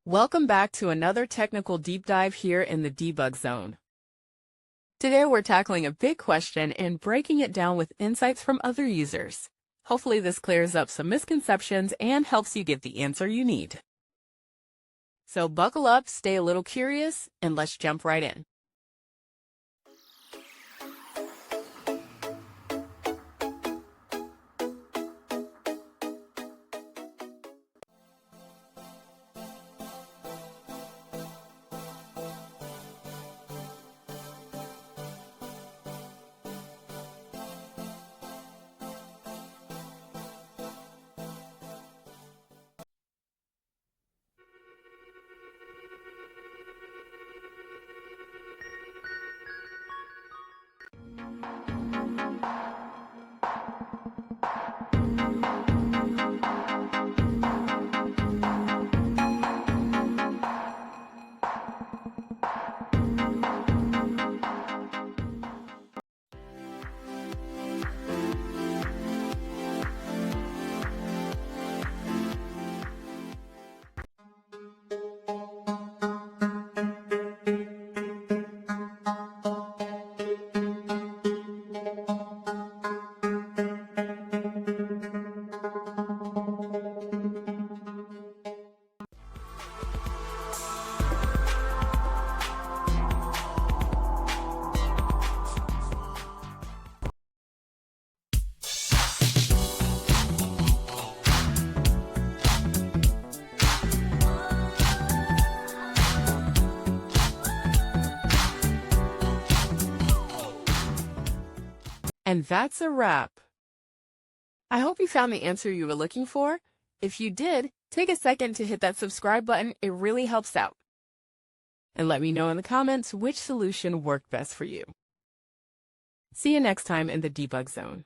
Welcome back to another technical deep dive here in the debug zone. Today we're tackling a big question and breaking it down with insights from other users. Hopefully this clears up some misconceptions and helps you get the answer you need. So buckle up, stay a little curious, and let's jump right in. And that's a wrap. I hope you found the answer you were looking for. If you did, take a second to hit that subscribe button. It really helps out. And let me know in the comments which solution worked best for you. See you next time in the debug zone.